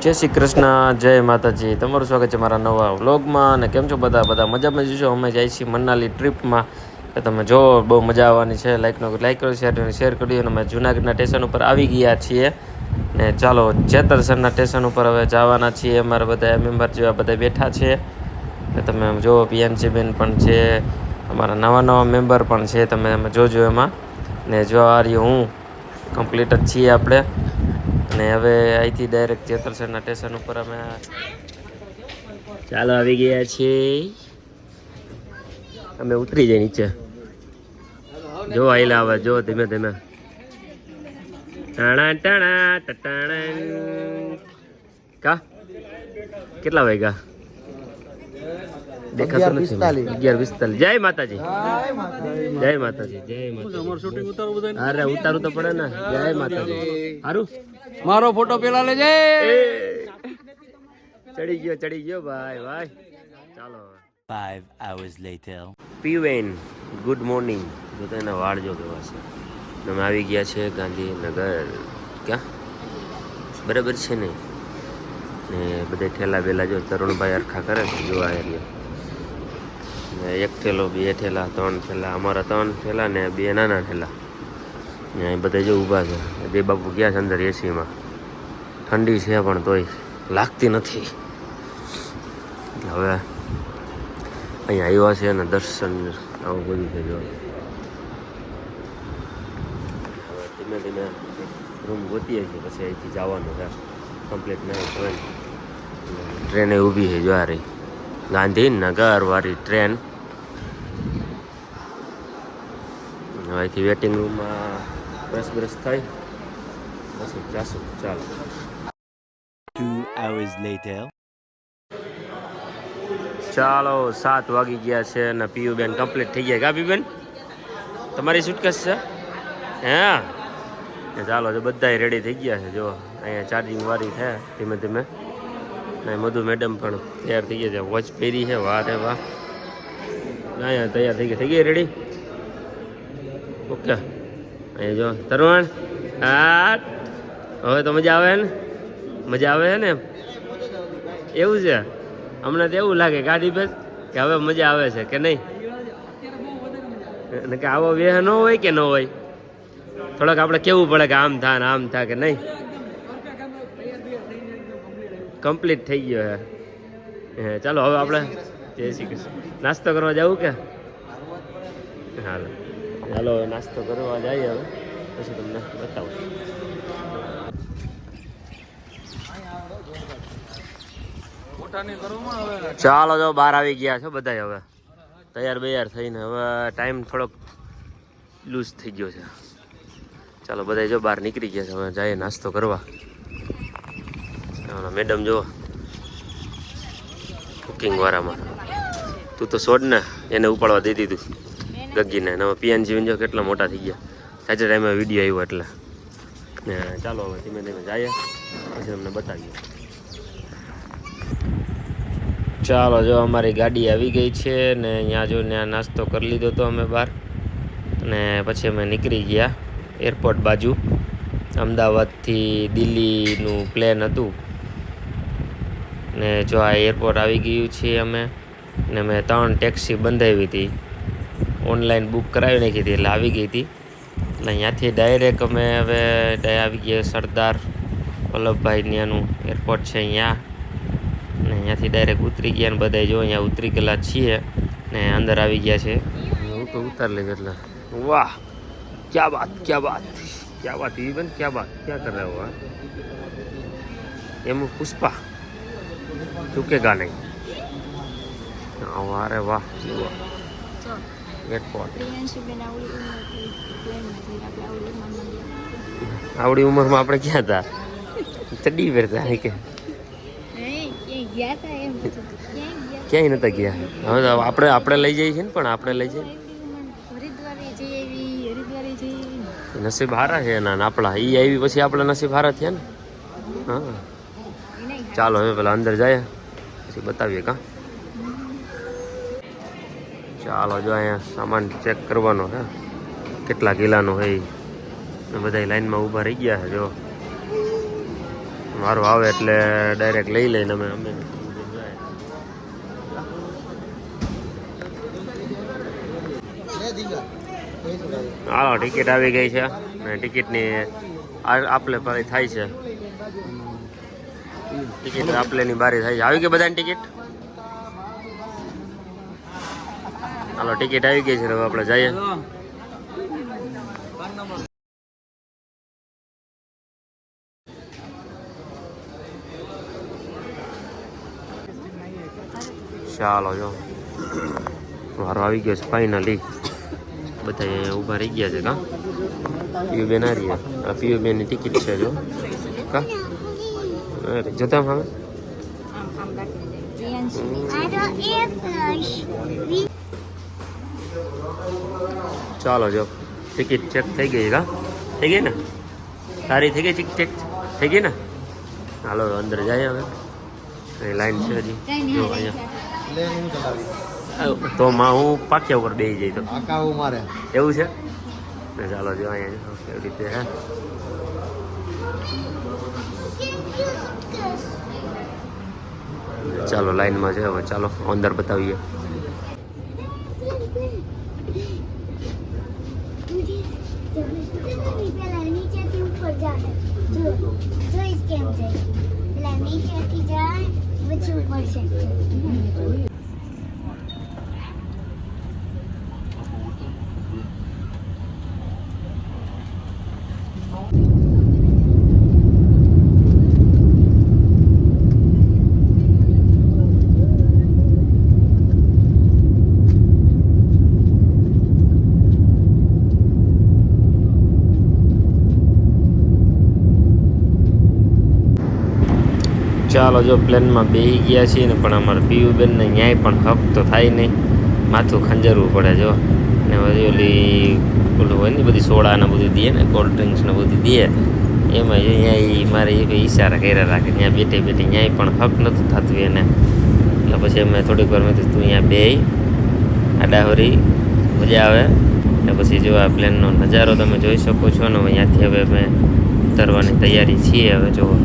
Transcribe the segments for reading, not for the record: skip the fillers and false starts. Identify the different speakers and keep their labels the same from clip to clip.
Speaker 1: જય શ્રી કૃષ્ણ, જય માતાજી. તમારું સ્વાગત છે મારા નવા વ્લોગમાં. અને કેમ છો બધા મજામાં જશો. અમે જઈએ છીએ મનાલી ટ્રીપમાં. તમે જો બહુ મજા આવવાની છે. લાઈક કરો, શેર કર્યો. અને અમે જુનાગઢના સ્ટેશન ઉપર આવી ગયા છીએ. ને ચાલો જેતલસરના સ્ટેશન ઉપર હવે જવાના છીએ. અમારા બધા મેમ્બર જેવા બધા બેઠા છે. ને તમે જો પીએનસી બેન પણ છે, અમારા નવા મેમ્બર પણ છે. તમે જોજો એમાં. ને જો આ રહ્યું હું કમ્પ્લીટ જ છીએ આપણે. અને હવે અહીંથી ડાયરેક્ટ જેતલસરના સ્ટેશન ઉપર અમે ચાલો આવી ગયા છીએ. અમે ઉતરી જાય નીચે. જો આઈલા આવે, જો ધીમે ધીમે. ટાણા ટાણા ટાણા કા કેટલા વાગ્યા દેખાતું નથી. 11:45. જય માતાજી, જય માતાજી, જય માતાજી. અરે ઉતારું તો પડે ને. જય માતાજી. સારું
Speaker 2: મારો ફોટો પેલા લેજે.
Speaker 1: ચડી ગયો ભાઈ ભાઈ. ચાલો
Speaker 3: 5 hours later.
Speaker 1: પીવેન ગુડ મોર્નિંગ. જો તો એના વાળ જો કેવા છે. અમે આવી ગયા છે ગાંધીનગર. ક્યાં બરાબર છે ને. ને બધા ઠેલા બેલા જો તરુણભાઈ અરખા કરે છે. જોવા એરિયા ને 1 ઠેલો, 2 ઠેલા, 3 ઠેલા. અમારા 3 ઠેલા ને 2 નાના ઠેલા. ને બધા જો ઊભા છે. બે બાપુ ગયા છે અંદર એસીમાં. ઠંડી છે પણ તોય લાગતી નથી. હવે અહીંયા આવ્યા છે અને દર્શન આવું બધું છે. જો હવે ધીમે ધીમે રૂમ ગોતીએ છીએ. પછી અહીંથી જવાનું છે કમ્પ્લીટ. નહીં ટ્રેન ઊભી છે. જો આ રહી ગાંધીનગર વાળી ટ્રેન. હવે અહીંથી વેટિંગ રૂમમાં બ્રશ થાય પછી જાશું. ચાલો
Speaker 3: 2 hours later.
Speaker 1: ચાલો 7 વાગી ગયા છે અને પીયુ બેન કમ્પ્લીટ થઈ ગયા. કા પીયુ બેન તમારી સુટકેસ છે? હા ચાલો જો બધા રેડી થઈ ગયા છે. જો અહીંયા ચાર્જિંગ વાળી છે ધીમે ધીમે. ને મધુ મેડમ પણ તૈયાર થઈ ગયા છે. વોચ પહેરી છે. વાહ રે વાહ. અહીંયા તૈયાર થઈ ગઈ રેડી. ઓકે અહીંયા જો તરુણ. હા હવે તો મજા આવે ને. મજા આવે છે ને. એવું છે હમણાં તો એવું લાગે ગાડી પર કે હવે મજા આવે છે કે નહીં. કે આવો વેહ ન હોય કે ન હોય. થોડાક આપણે કેવું પડે કે આમ થા ને આમ થા કે નહીં. કમ્પ્લીટ થઈ ગયો હે. ચાલો હવે આપણે જય શ્રી કૃષ્ણ નાસ્તો કરવા જવું કે હાલો. ચાલો નાસ્તો કરવા જઈએ હવે. પછી તમને બતાવું. ચાલો જો બહાર આવી ગયા છો બધા. હવે તૈયાર થઈને હવે ટાઈમ થોડોક લૂઝ થઈ ગયો છે. ચાલો બધા જો બહાર નીકળી ગયા છે. હવે જઈએ નાસ્તો કરવા. મેડમ જો કુકિંગ વાળામાં તું તો છોડ ને એને ઉપાડવા દઈ દીધું ગગીને. હવે પીએનજી જો કેટલા મોટા થઈ ગયા. સાચે ટાઈમે વિડીયો આવ્યો એટલે. ને ચાલો હવે ધીમે ધીમે જઈએ પછી તમને બતાવીએ. ચાલો જો અમારી ગાડી આવી ગઈ છે ને અહીંયા જો ત્યાં નાસ્તો કરી લીધો હતો અમે બહાર. અને પછી અમે નીકળી ગયા એરપોર્ટ બાજુ. અમદાવાદથી દિલ્હીનું પ્લેન હતું. ને જો આ એરપોર્ટ આવી ગયું છે અમે. ને મેં 3 ટેક્સી બંધાવી હતી. ઓનલાઈન બુક કરાવી નાખી હતી એટલે આવી ગઈ હતી. એટલે અહીંયાથી ડાયરેક્ટ અમે હવે આવી ગયા સરદાર વલ્લભભાઈ ત્યાંનું એરપોર્ટ છે અહીંયા. ને અહીંયાથી ડાયરેક્ટ ઉતરી ગયા. ને બધા જો અહીંયા ઉતરી ગયેલા છીએ ને અંદર આવી ગયા છે. હું તો ઉતાર લેજો એટલે. વાહ ક્યા બાત ક્યા બાત ક્યા બાત ઇવન ક્યા બાત ક્યા કર રહે હો. એમ પુષ્પા ચૂકેગા નહીં. અરે વાહ એરપોર્ટ. આવડી ઉંમરમાં આપણે ક્યાં હતા. ચડી પહેરતા કે ક્યાંય નતા ગયા. હવે આપણે લઈ જઈએ છીએ ને. પણ આપણે લઈ જઈએ નસીબ હારા છે એના આપણા. એ આવી પછી આપણા નસીબ હારા થયા ને. હા ચાલો હવે પેલા અંદર જાય પછી બતાવીએ. કાં ચાલો જો અહીંયા સામાન ચેક કરવાનો છે કેટલા કિલાનો હોય. બધા લાઈનમાં ઊભા રહી ગયા છે. જો મારું આવે એટલે ડાયરેક્ટ લઈ લઈને અમે હાલો ટિકિટ આવી ગઈ છે ને ટિકિટની આપલે પારી થાય છે. ટિકિટ આપલેની બારી થાય છે. આવી ગઈ બધાની ટિકિટ. હાલો ટિકિટ આવી ગઈ છે હવે આપણે જઈએ. ચાલો જો વારો આવી ગયો છે ફાઇનલી. બધા ઊભા રહી ગયા છે કા પીયુ બેન આ રહ્યા. પીયુ બેનની ટિકિટ છે જો કા જતા હવે ચાલો જો ટિકિટ ચેક થઈ ગઈ કા થઈ ગઈ ને સારી થઈ ગઈ ટિકિટ થઈ ગઈ ને. હાલો અંદર જાય હવે લાઈન છે હજી જો અહીંયા તો માં હું પાક્યા ઉપર બેસી જઈ તો મારે એવું છે ને. ચાલો જો અહીંયા એવી રીતે હે. ચાલો લાઈનમાં છે હવે ચાલો અંદર બતાવીએ. ચાલો જો પ્લેનમાં બેસી ગયા છીએ ને પણ અમારા પીયુબેનને ન્યાય પણ હક તો થાય નહીં. માથું ખંજરવું પડે જો ને પછી ઓલું હોય ને બધી સોડા ને બધું દે ને કોલ્ડ ડ્રિંક્સ ને બધું દે એમાં અહીંયા મારે એ ઈશારા કર્યા રાખે ત્યાં બેઠે બેઠે ન્યાય પણ હક નહોતું થતું એને. એટલે પછી અમે થોડીક વાર મેં તું અહીંયા બે આડાહરી મજા આવે ને પછી જો આ પ્લેનનો નજારો તમે જોઈ શકો છો ને અહીંયાથી હવે અમે ઉતરવાની તૈયારી છીએ હવે જો.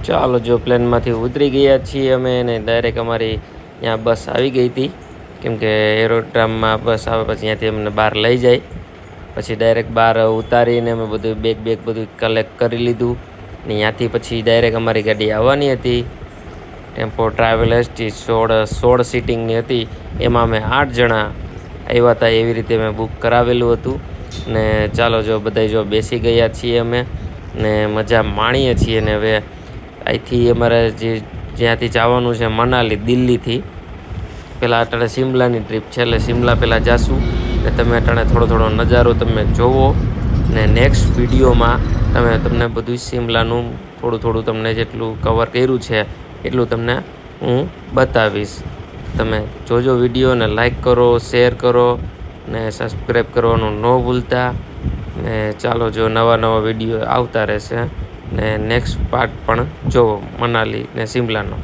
Speaker 1: ચાલો જો પ્લેનમાંથી ઉતરી ગયા છીએ અમે ને ડાયરેક્ટ અમારી ત્યાં બસ આવી ગઈ હતી કેમકે એરોડ્રામમાં બસ આવે પછી ત્યાંથી અમને બહાર લઈ જાય પછી ડાયરેક્ટ બહાર ઉતારીને અમે બધું બેગ બધું કલેક્ટ કરી લીધું ને ત્યાંથી પછી ડાયરેક્ટ અમારી ગાડી આવવાની હતી. ટેમ્પો ટ્રાવેલર્સ 16 સીટિંગની હતી એમાં અમે 8 જણા આવ્યા હતા એવી રીતે મેં બુક કરાવેલું હતું. ને ચાલો જો બધા જો બેસી ગયા છીએ અમે ને મજા માણીએ છીએ ને હવે અહીંથી અમારે જ્યાંથી જવાનું છે મનાલી દિલ્હીથી પહેલાં અટાણે શિમલાની ટ્રીપ છે એટલે શિમલા પહેલાં જાશું ને તમે અટાણે થોડો નજારો તમે જોવો ને નેક્સ્ટ વિડીયોમાં તમને બધું શિમલાનું થોડું તમને જેટલું કવર કર્યું છે એટલું તમને હું બતાવીશ. તમે જોજો વિડીયો ને લાઈક કરો શેર કરો ને સબસ્ક્રાઈબ કરવાનું ન ભૂલતા ને ચાલો જો નવા વિડીયો આવતા રહેશે ને નેક્સ્ટ પાર્ટ પણ જોવો મનાલી ને શિમલાનો.